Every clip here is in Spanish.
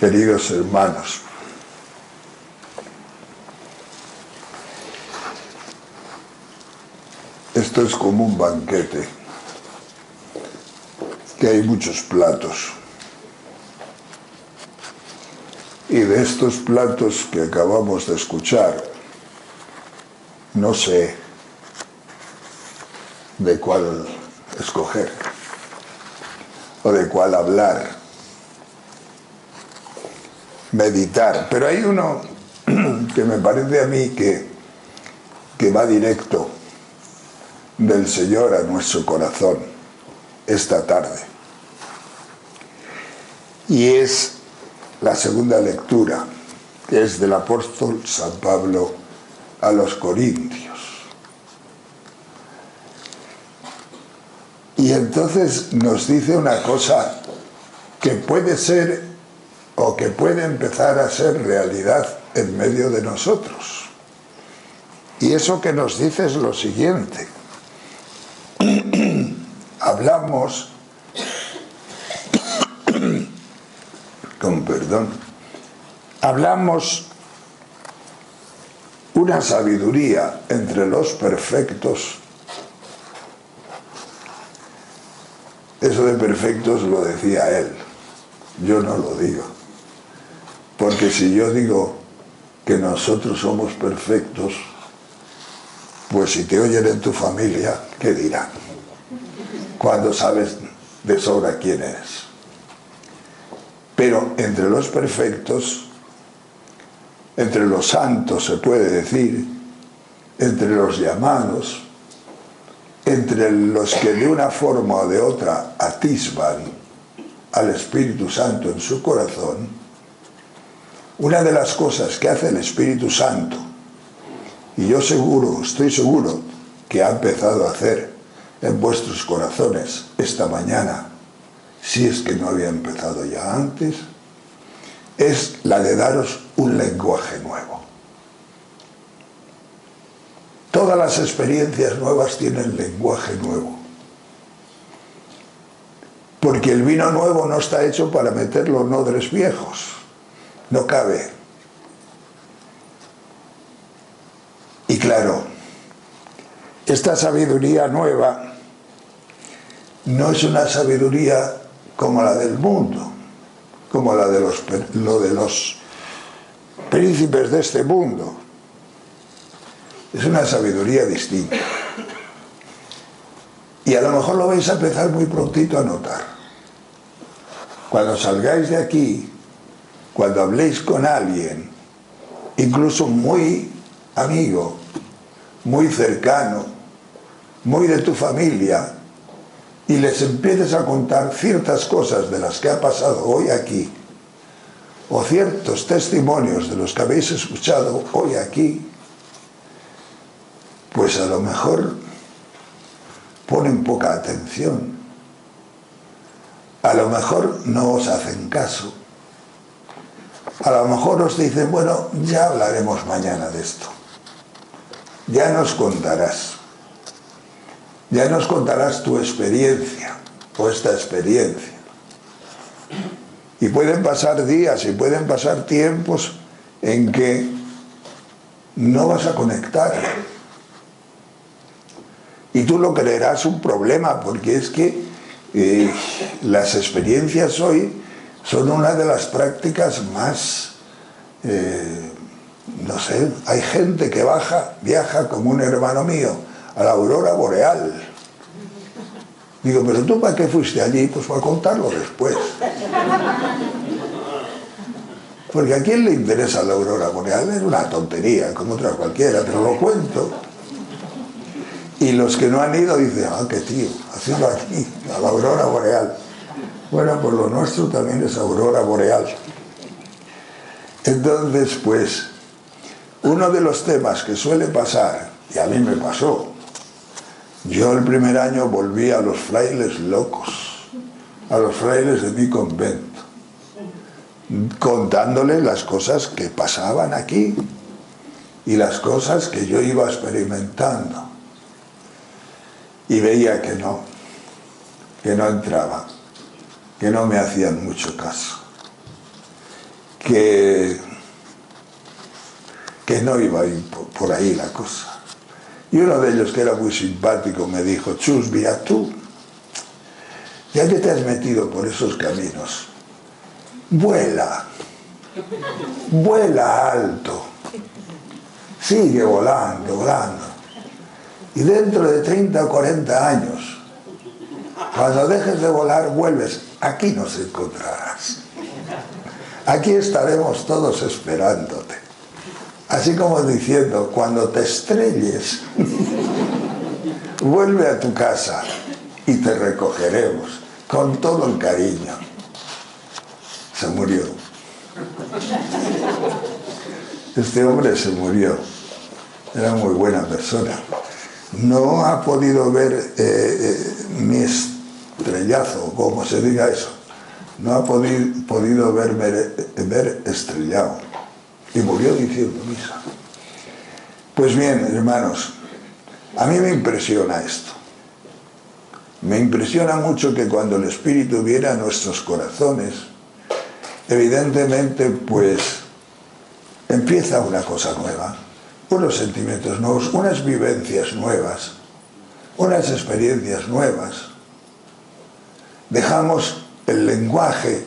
Queridos hermanos, esto es como un banquete, que hay muchos platos. Y de estos platos que acabamos de escuchar, no sé de cuál escoger o de cuál hablar, meditar. Pero hay uno que me parece a mí que va directo del Señor a nuestro corazón esta tarde. Y es la segunda lectura, que es del apóstol San Pablo a los Corintios. Y entonces nos dice una cosa que puede ser o que puede empezar a ser realidad en medio de nosotros. Y eso que nos dice es lo siguiente. Hablamos, con perdón, hablamos una sabiduría entre los perfectos. Eso de perfectos lo decía él, yo no lo digo. Porque si yo digo que nosotros somos perfectos, pues si te oyen en tu familia, ¿qué dirán? Cuando sabes de sobra quién eres. Pero entre los perfectos, entre los santos se puede decir, entre los llamados, entre los que de una forma o de otra atisban al Espíritu Santo en su corazón, una de las cosas que hace el Espíritu Santo, y yo estoy seguro que ha empezado a hacer en vuestros corazones esta mañana, si es que no había empezado ya antes, es la de daros un lenguaje nuevo. Todas las experiencias nuevas tienen lenguaje nuevo. Porque el vino nuevo no está hecho para meterlo en odres viejos. No cabe. Y claro, esta sabiduría nueva no es una sabiduría como la del mundo, como la de los príncipes de este mundo. Es una sabiduría distinta. Y a lo mejor lo vais a empezar muy prontito a notar. Cuando salgáis de aquí, cuando habléis con alguien, incluso muy amigo, muy cercano, muy de tu familia, y les empieces a contar ciertas cosas de las que ha pasado hoy aquí, o ciertos testimonios de los que habéis escuchado hoy aquí, pues a lo mejor ponen poca atención, a lo mejor no os hacen caso, a lo mejor os dicen, bueno, ya hablaremos mañana de esto, ya nos contarás tu experiencia o esta experiencia. Y pueden pasar días y pueden pasar tiempos en que no vas a conectar. Y tú lo creerás un problema, porque es que las experiencias hoy son una de las prácticas más, no sé, hay gente que viaja como un hermano mío a la aurora boreal. Digo, pero tú ¿para qué fuiste allí? Pues para contarlo después. Porque a quién le interesa la aurora boreal, es una tontería, como otra cualquiera, pero lo cuento. Y los que no han ido dicen, ah, qué tío, has ido aquí, a la aurora boreal. Bueno, pues lo nuestro también es aurora boreal. Entonces, pues, uno de los temas que suele pasar, y a mí me pasó, yo el primer año volví a los frailes locos, a los frailes de mi convento, contándoles las cosas que pasaban aquí y las cosas que yo iba experimentando. Y veía que no entraba, que no me hacían mucho caso. que no iba a ir por ahí la cosa. Y uno de ellos, que era muy simpático, me dijo: Chus, mira tú, ya que te has metido por esos caminos, vuela alto, sigue volando, volando. Y dentro de 30 o 40 años, cuando dejes de volar, vuelves. Aquí nos encontrarás. Aquí estaremos todos esperándote. Así como diciendo, cuando te estrelles, vuelve a tu casa y te recogeremos con todo el cariño. Se murió. Este hombre se murió. Era muy buena persona. No ha podido ver mi estrellazo, como se diga eso. No ha podido ver estrellado. Y murió diciendo misa. Pues bien, hermanos, a mí me impresiona esto. Me impresiona mucho que cuando el Espíritu viene a nuestros corazones, evidentemente, pues, empieza una cosa nueva, unos sentimientos nuevos, unas vivencias nuevas, unas experiencias nuevas. Dejamos el lenguaje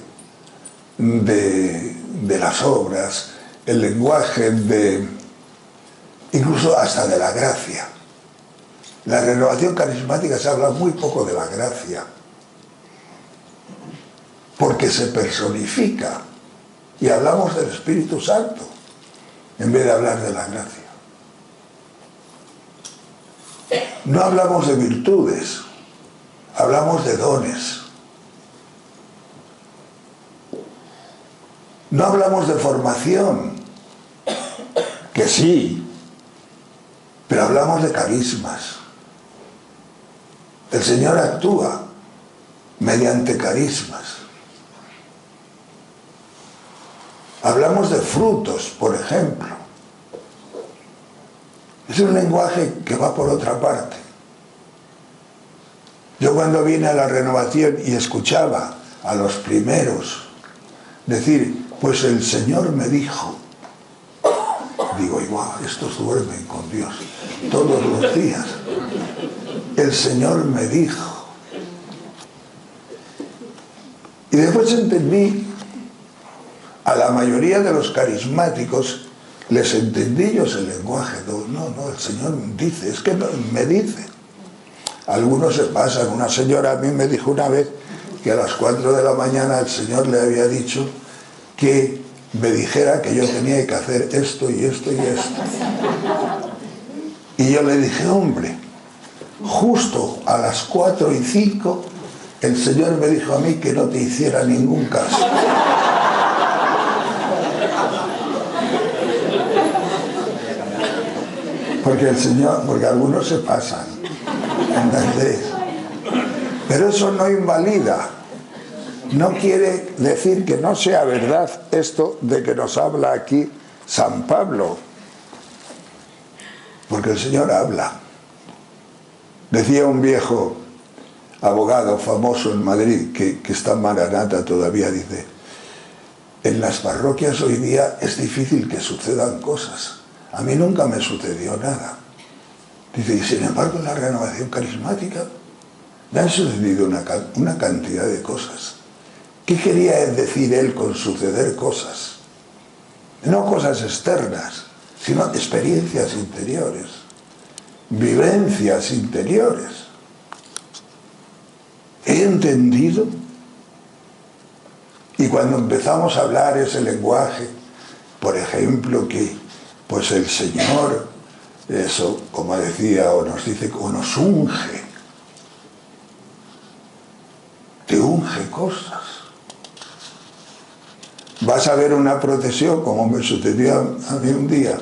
de las obras, el lenguaje incluso hasta de la gracia. La renovación carismática se habla muy poco de la gracia, porque se personifica, y hablamos del Espíritu Santo en vez de hablar de la gracia. No hablamos de virtudes, hablamos de dones. No hablamos de formación, que sí, pero hablamos de carismas. El Señor actúa mediante carismas. Hablamos de frutos, por ejemplo. Es un lenguaje que va por otra parte. Yo cuando vine a la renovación y escuchaba a los primeros decir, pues el Señor me dijo, digo, igual, estos duermen con Dios todos los días. El Señor me dijo. Y después entendí, a la mayoría de los carismáticos, les entendí yo el lenguaje. No, el Señor dice, es que no, me dice. Algunos se pasan. Una señora a mí me dijo una vez que a las 4 de la mañana el Señor le había dicho que me dijera que yo tenía que hacer esto y esto y esto. Y yo le dije, hombre, justo a las 4:05 el Señor me dijo a mí que no te hiciera ningún caso. Porque algunos se pasan, ¿entendéis? Pero eso no invalida. No quiere decir que no sea verdad esto de que nos habla aquí San Pablo. Porque el Señor habla. Decía un viejo abogado famoso en Madrid, que está en Maranata todavía, dice, en las parroquias hoy día es difícil que sucedan cosas. A mí nunca me sucedió nada. Dice, y sin embargo en la renovación carismática me han sucedido una cantidad de cosas. ¿Qué quería decir él con suceder cosas? No cosas externas, sino experiencias interiores, vivencias interiores. He entendido, y cuando empezamos a hablar ese lenguaje, por ejemplo, que pues el Señor, eso, como decía, o nos dice, o nos unge, te unge cosas. Vas a ver una procesión, como me sucedió a mí un día,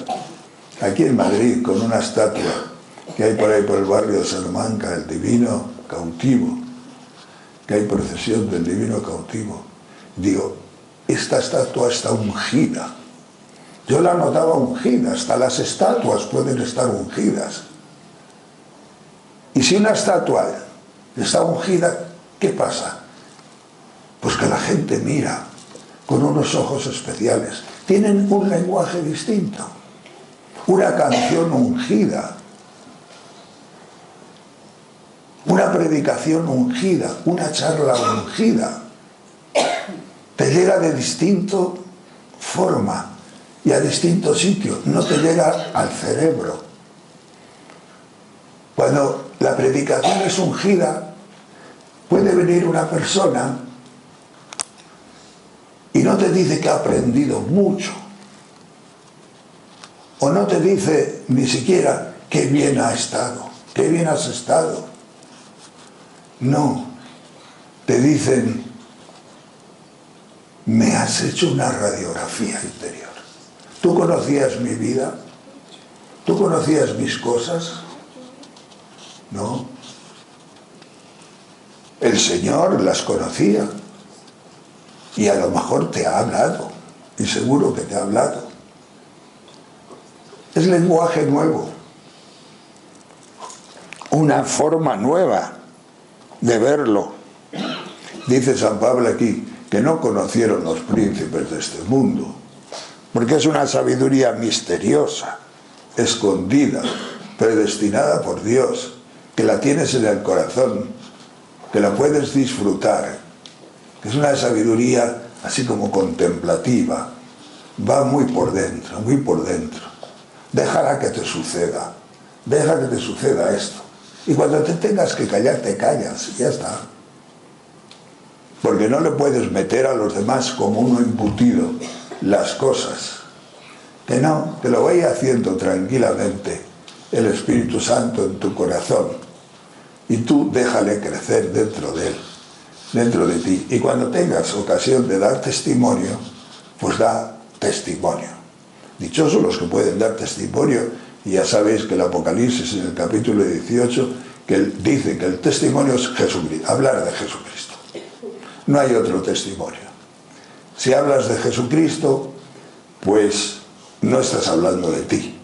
aquí en Madrid, con una estatua que hay por ahí por el barrio de Salamanca, el Divino Cautivo, que hay procesión del Divino Cautivo. Digo, esta estatua está ungida. Yo la notaba ungida, hasta las estatuas pueden estar ungidas. Y si una estatua está ungida, ¿qué pasa? Pues que la gente mira con unos ojos especiales. Tienen un lenguaje distinto, una canción ungida, una predicación ungida, una charla ungida. Te llega de distinta forma y a distinto sitio, no te llega al cerebro. Cuando la predicación es ungida, puede venir una persona y no te dice que ha aprendido mucho, o no te dice ni siquiera qué bien ha estado, qué bien has estado. No, te dicen, me has hecho una radiografía interior. ¿Tú conocías mi vida? ¿Tú conocías mis cosas? No. El Señor las conocía y a lo mejor te ha hablado, y seguro que te ha hablado. Es lenguaje nuevo, una forma nueva de verlo. Dice San Pablo aquí que no conocieron los príncipes de este mundo, porque es una sabiduría misteriosa, escondida, predestinada por Dios, que la tienes en el corazón, que la puedes disfrutar, que es una sabiduría así como contemplativa, va muy por dentro, muy por dentro. Déjala que te suceda, deja que te suceda esto. Y cuando te tengas que callar, te callas, y ya está. Porque no le puedes meter a los demás como uno embutido las cosas. Que no, que lo vaya haciendo tranquilamente el Espíritu Santo en tu corazón. Y tú déjale crecer dentro de él, dentro de ti. Y cuando tengas ocasión de dar testimonio, pues da testimonio. Dichosos los que pueden dar testimonio, y ya sabéis que el Apocalipsis en el capítulo 18, que dice que el testimonio es Jesucristo, hablar de Jesucristo. No hay otro testimonio. Si hablas de Jesucristo, pues no estás hablando de ti.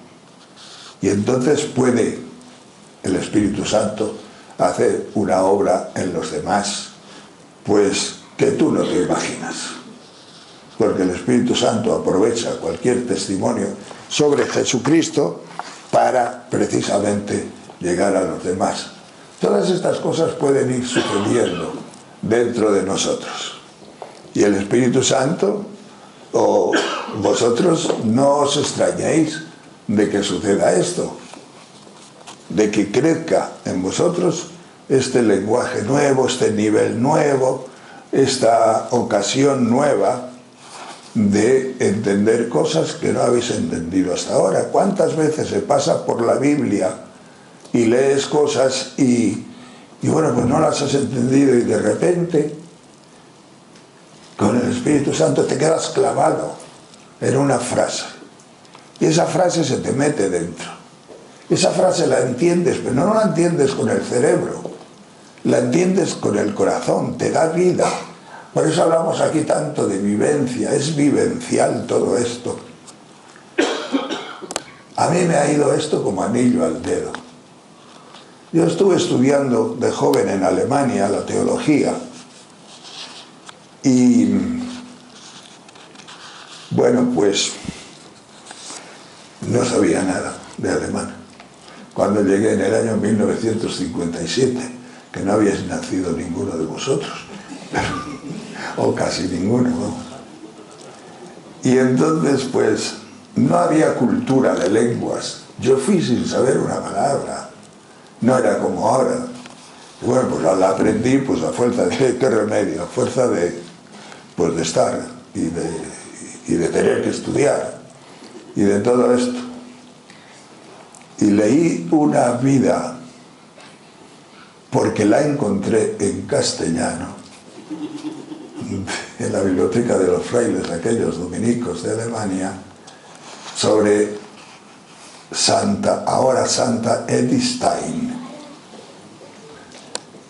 Y entonces puede el Espíritu Santo hacer una obra en los demás, pues que tú no te imaginas. Porque el Espíritu Santo aprovecha cualquier testimonio sobre Jesucristo para precisamente llegar a los demás. Todas estas cosas pueden ir sucediendo dentro de nosotros. Y el Espíritu Santo, o vosotros, no os extrañéis de que suceda esto, de que crezca en vosotros este lenguaje nuevo, este nivel nuevo, esta ocasión nueva de entender cosas que no habéis entendido hasta ahora. ¿Cuántas veces se pasa por la Biblia y lees cosas y bueno, pues no las has entendido, y de repente con el Espíritu Santo te quedas clavado en una frase, y esa frase se te mete dentro? Esa frase la entiendes, pero no la entiendes con el cerebro, la entiendes con el corazón, te da vida. Por eso hablamos aquí tanto de vivencia, es vivencial todo esto. A mí me ha ido esto como anillo al dedo. Yo estuve estudiando de joven en Alemania la teología, y bueno, pues no sabía nada de alemán. Cuando llegué en el año 1957, que no habíais nacido ninguno de vosotros, o casi ninguno, ¿no? Y entonces pues no había cultura de lenguas. Yo fui sin saber una palabra, no era como ahora. Y bueno, pues la aprendí pues a fuerza de qué remedio, a fuerza de pues de estar y de tener que estudiar y de todo esto. Y leí una vida porque la encontré en castellano en la biblioteca de los frailes, aquellos dominicos de Alemania, sobre ahora Santa Edith Stein,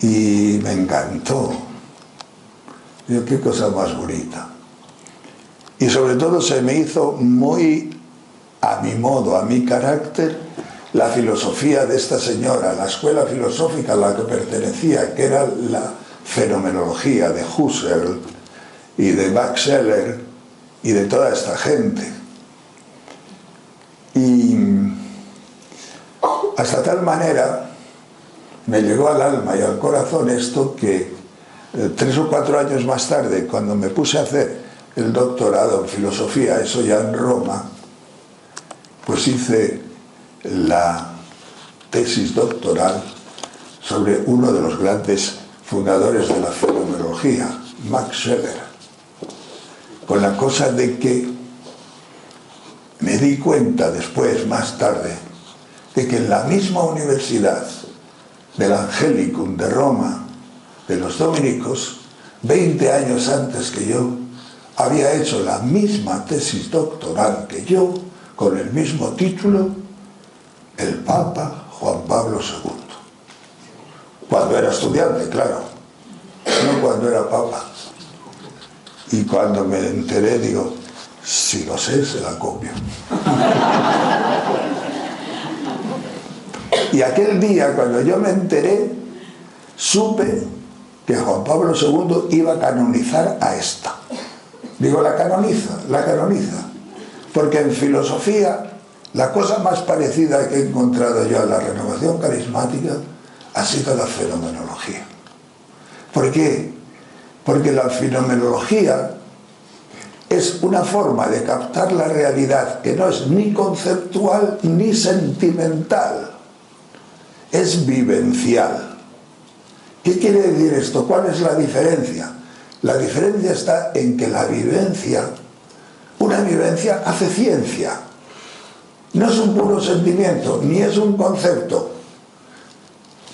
y me encantó. Digo, qué cosa más bonita. Y sobre todo se me hizo muy a mi modo, a mi carácter, la filosofía de esta señora, la escuela filosófica a la que pertenecía, que era la fenomenología de Husserl, y de Max Scheler y de toda esta gente. Y hasta tal manera me llegó al alma y al corazón esto que 3 o 4 años más tarde, cuando me puse a hacer el doctorado en filosofía, eso ya en Roma, pues hice la tesis doctoral sobre uno de los grandes fundadores de la fenomenología, Max Scheler, con la cosa de que me di cuenta después, más tarde, de que en la misma universidad del Angelicum de Roma, de los dominicos, 20 años antes que yo, había hecho la misma tesis doctoral que yo, con el mismo título, el Papa Juan Pablo II. Cuando era estudiante, claro, no cuando era Papa. Y cuando me enteré, digo, si lo sé, se la copio. Y aquel día, cuando yo me enteré, supe que Juan Pablo II iba a canonizar a esta. Digo, la canoniza, porque en filosofía la cosa más parecida que he encontrado yo a la renovación carismática ha sido la fenomenología. ¿Por qué? Porque la fenomenología es una forma de captar la realidad que no es ni conceptual ni sentimental, es vivencial. ¿Qué quiere decir esto? ¿Cuál es la diferencia? La diferencia está en que la vivencia, una vivencia hace ciencia. No es un puro sentimiento, ni es un concepto,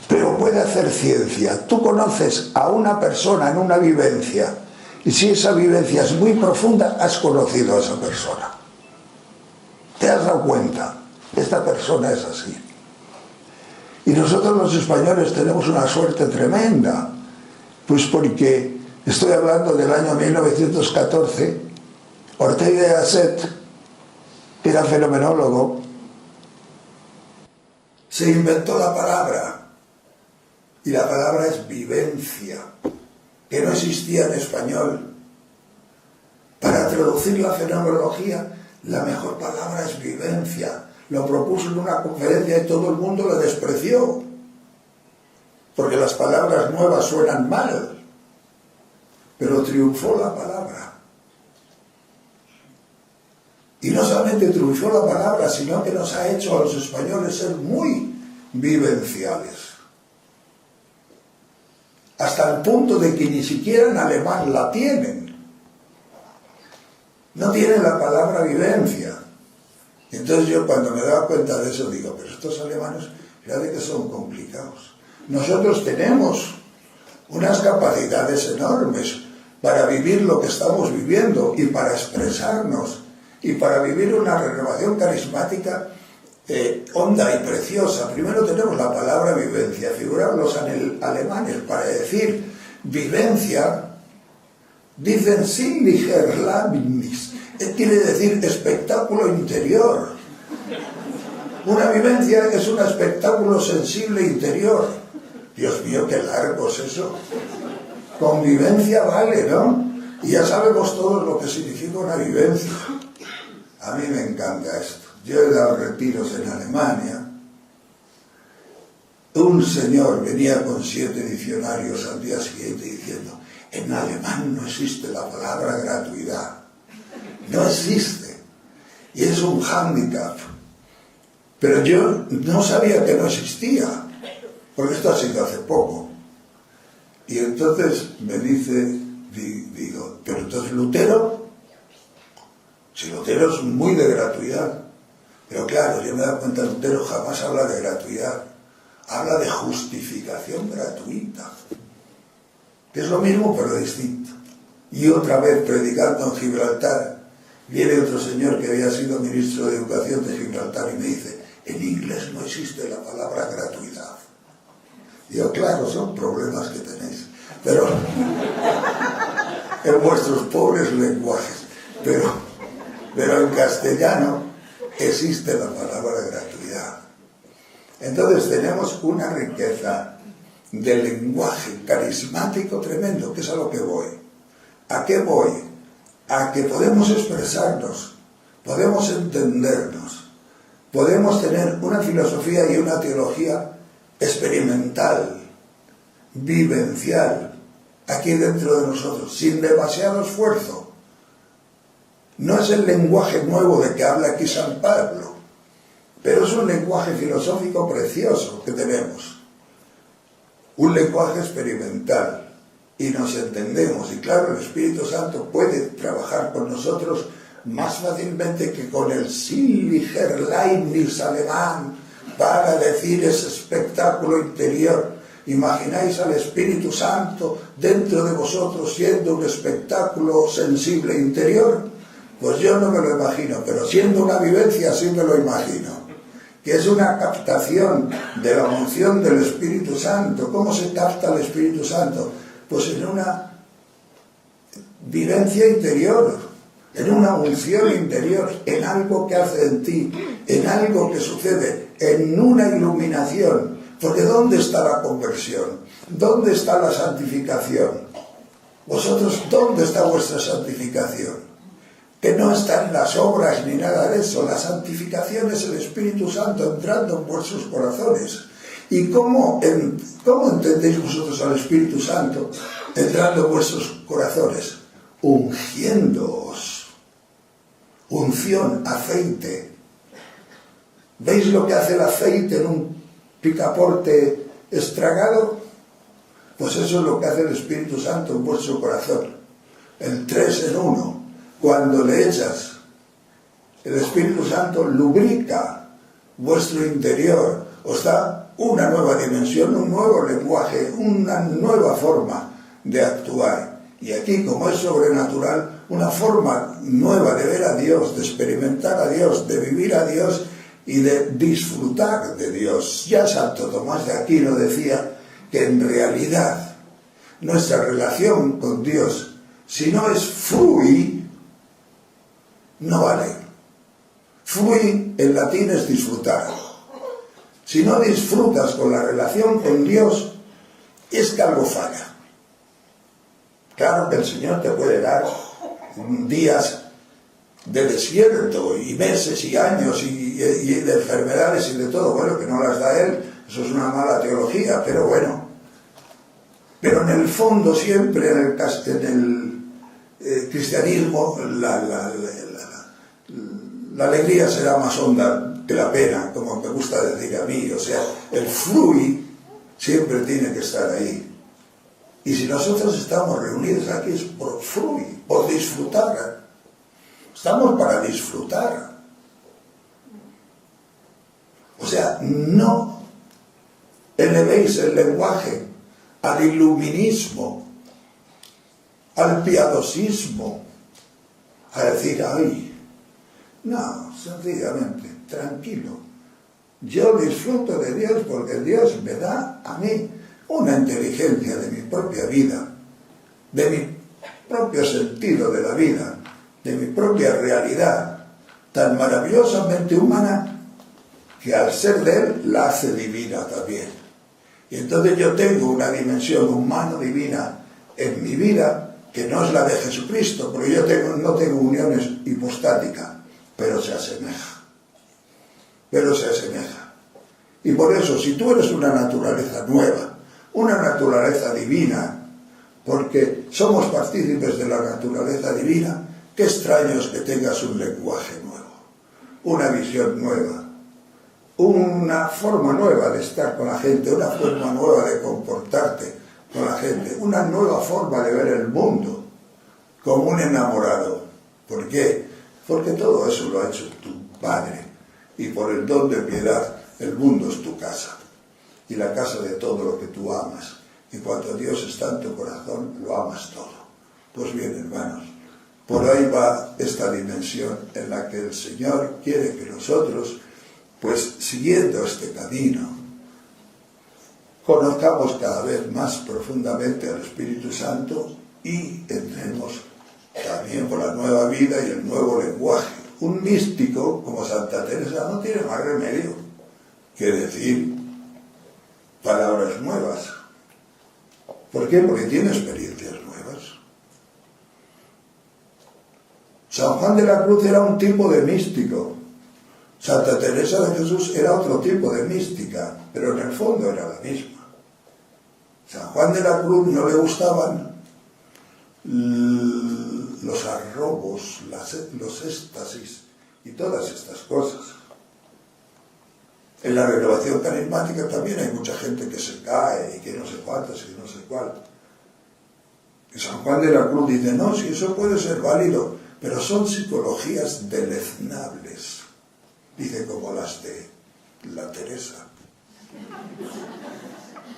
pero puede hacer ciencia. Tú conoces a una persona en una vivencia, y si esa vivencia es muy profunda, has conocido a esa persona. Te has dado cuenta, esta persona es así. Y nosotros los españoles tenemos una suerte tremenda, pues porque estoy hablando del año 1914, Ortega y Gasset, que era fenomenólogo, se inventó la palabra, y la palabra es vivencia, que no existía en español. Para traducir la fenomenología, la mejor palabra es vivencia. Lo propuso en una conferencia y todo el mundo lo despreció, porque las palabras nuevas suenan mal, pero triunfó la palabra. Y no solamente triunfó la palabra, sino que nos ha hecho a los españoles ser muy vivenciales. Hasta el punto de que ni siquiera en alemán la tienen. No tienen la palabra vivencia. Entonces yo, cuando me daba cuenta de eso, digo, pero estos alemanes, fíjate que son complicados. Nosotros tenemos unas capacidades enormes para vivir lo que estamos viviendo y para expresarnos y para vivir una renovación carismática honda y preciosa. Primero tenemos la palabra vivencia. Figuraos los alemanes, para decir vivencia, dicen sinnlicher Erlebnis. Quiere decir espectáculo interior. Una vivencia es un espectáculo sensible interior. Dios mío, qué largo es eso. Convivencia vale, ¿no? Y ya sabemos todos lo que significa una vivencia. A mí me encanta esto. Yo he dado retiros en Alemania. Un señor venía con 7 diccionarios al día siguiente diciendo, en alemán no existe la palabra gratuidad. No existe. Y es un hándicap. Pero yo no sabía que no existía, porque esto ha sido hace poco. Y entonces me dice, digo, pero entonces Lutero, si Lutero es muy de gratuidad, pero claro, yo me he dado cuenta, Lutero jamás habla de gratuidad, habla de justificación gratuita, que es lo mismo pero distinto. Y otra vez, predicando en Gibraltar, viene otro señor que había sido ministro de Educación de Gibraltar y me dice, en inglés no existe la palabra gratuidad. Digo, claro, son problemas que tenéis, pero en vuestros pobres lenguajes, pero en castellano existe la palabra gratuidad. Entonces tenemos una riqueza de lenguaje carismático tremendo, que es a lo que voy. ¿A qué voy? A que podemos expresarnos, podemos entendernos, podemos tener una filosofía y una teología experimental, vivencial, aquí dentro de nosotros, sin demasiado esfuerzo. No es el lenguaje nuevo de que habla aquí San Pablo, pero es un lenguaje filosófico precioso que tenemos, un lenguaje experimental, y nos entendemos, y claro, el Espíritu Santo puede trabajar con nosotros más fácilmente que con el Siliger Leibniz alemán para decir ese espectáculo interior. ¿Imagináis al Espíritu Santo dentro de vosotros siendo un espectáculo sensible interior? Pues yo no me lo imagino, pero siendo una vivencia sí me lo imagino, que es una captación de la unción del Espíritu Santo. ¿Cómo se capta el Espíritu Santo? Pues en una vivencia interior, en una unción interior, en algo que hace en ti, en algo que sucede, en una iluminación. Porque ¿dónde está la conversión? ¿Dónde está la santificación? Vosotros, ¿dónde está vuestra santificación? Que no está en las obras ni nada de eso. La santificación es el Espíritu Santo entrando en vuestros corazones. ¿Y cómo entendéis vosotros al Espíritu Santo entrando en vuestros corazones? Ungiéndoos. Unción, aceite. ¿Veis lo que hace el aceite en un picaporte estragado? Pues eso es lo que hace el Espíritu Santo en vuestro corazón. El 3 en 1. Cuando le echas, el Espíritu Santo lubrica vuestro interior, os da una nueva dimensión, un nuevo lenguaje, una nueva forma de actuar. Y aquí, como es sobrenatural, una forma nueva de ver a Dios, de experimentar a Dios, de vivir a Dios y de disfrutar de Dios. Ya Santo Tomás de Aquino decía que en realidad nuestra relación con Dios, si no es frui, no vale. Frui en latín es disfrutar. Si no disfrutas con la relación con Dios, es que algo falla. Claro que el Señor te puede dar días de desierto y meses y años y de enfermedades y de todo. Bueno, que no las da Él, eso es una mala teología, pero bueno. Pero en el fondo siempre en el cristianismo la alegría será más honda que la pena, como me gusta decir a mí. O sea, el frui siempre tiene que estar ahí. Y si nosotros estamos reunidos aquí es por frui, por disfrutar. Estamos para disfrutar. O sea, no elevéis el lenguaje al iluminismo, al piadosismo, a decir, ay, no, sencillamente, tranquilo. Yo disfruto de Dios porque Dios me da a mí una inteligencia de mi propia vida, de mi propio sentido de la vida, de mi propia realidad, tan maravillosamente humana que al ser de Él la hace divina también. Y entonces yo tengo una dimensión humano-divina en mi vida que no es la de Jesucristo, porque yo no tengo uniones hipostáticas, pero se asemeja. Pero se asemeja. Y por eso, si tú eres una naturaleza nueva, una naturaleza divina, porque somos partícipes de la naturaleza divina, qué extraño es que tengas un lenguaje nuevo, una visión nueva, una forma nueva de estar con la gente, una forma nueva de comportarte con la gente, una nueva forma de ver el mundo, como un enamorado. ¿Por qué? Porque todo eso lo ha hecho tu Padre, y por el don de piedad el mundo es tu casa, y la casa de todo lo que tú amas, y cuando Dios está en tu corazón, lo amas todo. Pues bien, hermanos, por ahí va esta dimensión en la que el Señor quiere que nosotros, pues siguiendo este camino, conozcamos cada vez más profundamente al Espíritu Santo y entremos también por la nueva vida y el nuevo lenguaje. Un místico como Santa Teresa no tiene más remedio que decir palabras nuevas. ¿Por qué? Porque tiene experiencias nuevas. San Juan de la Cruz era un tipo de místico. Santa Teresa de Jesús era otro tipo de mística, pero en el fondo era la misma. San Juan de la Cruz no le gustaban los arrobos, los éxtasis y todas estas cosas. En la renovación carismática también hay mucha gente que se cae y que no sé cuántas y no sé cuál. Y San Juan de la Cruz dice, no, si eso puede ser válido, pero son psicologías deleznables. Dice, como las de la Teresa,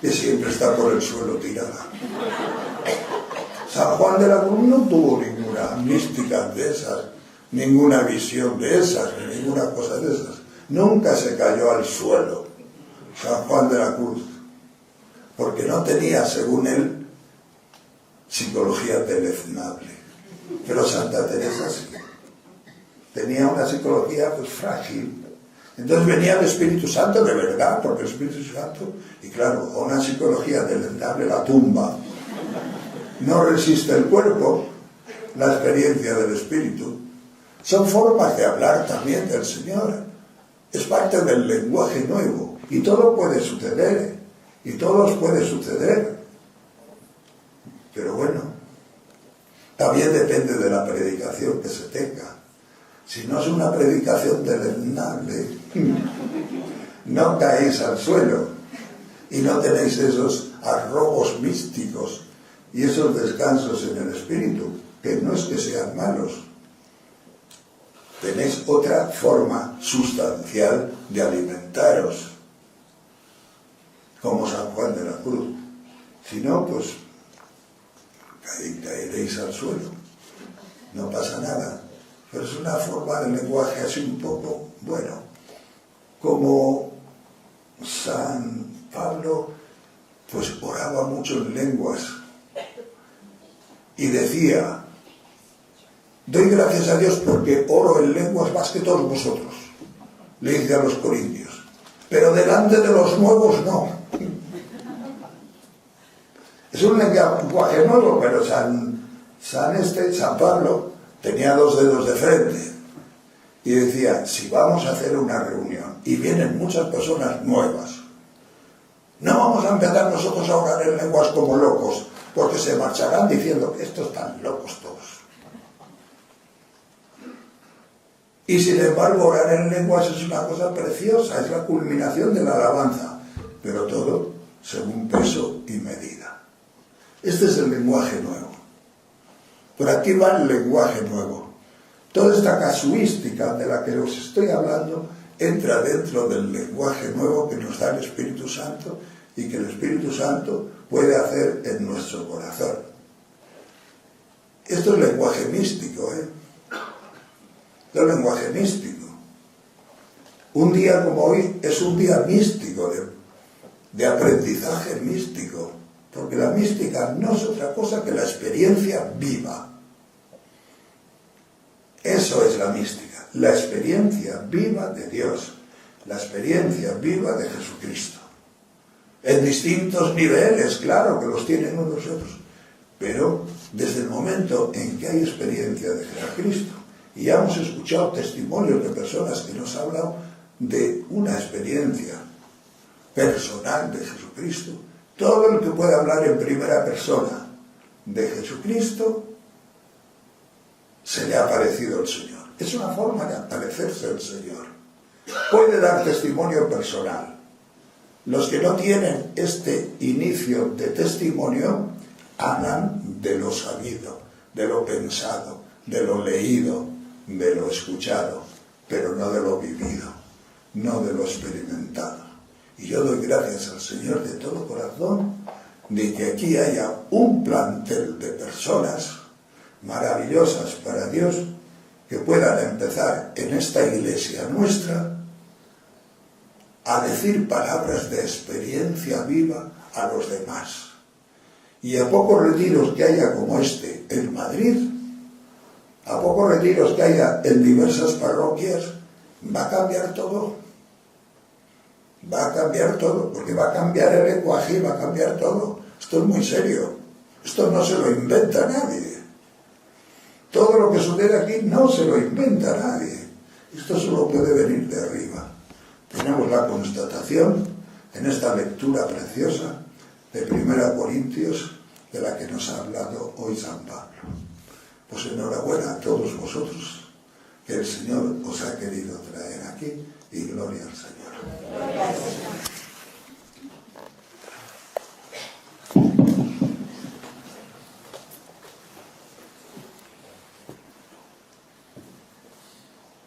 que siempre está por el suelo tirada. San Juan de la Cruz no tuvo ninguna mística de esas, ninguna visión de esas, ninguna cosa de esas. Nunca se cayó al suelo San Juan de la Cruz, porque no tenía, según él, psicología deleznable. Pero Santa Teresa sí. Tenía una psicología pues frágil. Entonces venía el Espíritu Santo de verdad, porque el Espíritu Santo, y claro, a una psicología deleznable la tumba. No resiste el cuerpo la experiencia del Espíritu. Son formas de hablar también del Señor. Es parte del lenguaje nuevo. Y todo puede suceder. Y todo os puede suceder. Pero bueno, también depende de la predicación que se tenga. Si no es una predicación deleznable, no caéis al suelo y no tenéis esos arrobos místicos y esos descansos en el espíritu, que no es que sean malos. Tenéis otra forma sustancial de alimentaros, como San Juan de la Cruz. Si no, pues caeréis al suelo. No pasa nada. Pero es una forma de lenguaje así un poco, bueno, como San Pablo, pues oraba mucho en lenguas y decía, doy gracias a Dios porque oro en lenguas más que todos vosotros, le dice a los corintios, pero delante de los nuevos no. Es un lenguaje nuevo, pero San Pablo tenía 2 dedos de frente y decía, si vamos a hacer una reunión y vienen muchas personas nuevas, no vamos a empezar nosotros a orar en lenguas como locos, porque se marcharán diciendo que estos están locos todos. Y sin embargo, orar en lenguas es una cosa preciosa, es la culminación de la alabanza, pero todo según peso y medida. Este es el lenguaje nuevo. Por aquí va el lenguaje nuevo. Toda esta casuística de la que os estoy hablando entra dentro del lenguaje nuevo que nos da el Espíritu Santo y que el Espíritu Santo puede hacer en nuestro corazón. Esto es lenguaje místico, Esto es lenguaje místico. Un día como hoy es un día místico, de aprendizaje místico, porque la mística no es otra cosa que la experiencia viva. Eso es la mística, la experiencia viva de Dios, la experiencia viva de Jesucristo. En distintos niveles, claro que los tienen unos y otros, pero desde el momento en que hay experiencia de Jesucristo, y ya hemos escuchado testimonios de personas que nos han hablado de una experiencia personal de Jesucristo, todo el que puede hablar en primera persona de Jesucristo, se le ha aparecido el Señor. Es una forma de aparecerse el Señor. Puede dar testimonio personal. Los que no tienen este inicio de testimonio hablan de lo sabido, de lo pensado, de lo leído, de lo escuchado, pero no de lo vivido, no de lo experimentado. Y yo doy gracias al Señor de todo corazón de que aquí haya un plantel de personas maravillosas para Dios que puedan empezar en esta iglesia nuestra a decir palabras de experiencia viva a los demás. Y a pocos retiros que haya como este en Madrid, a pocos retiros que haya en diversas parroquias, va a cambiar todo. Va a cambiar todo, porque va a cambiar el lenguaje y va a cambiar todo. Esto es muy serio. Esto no se lo inventa nadie. Todo todo lo que sucede aquí no se lo inventa nadie. Esto solo puede venir de arriba. Tenemos la constatación en esta lectura preciosa de 1 Corintios, de la que nos ha hablado hoy San Pablo. Pues enhorabuena a todos vosotros, que el Señor os ha querido traer aquí, y gloria al Señor.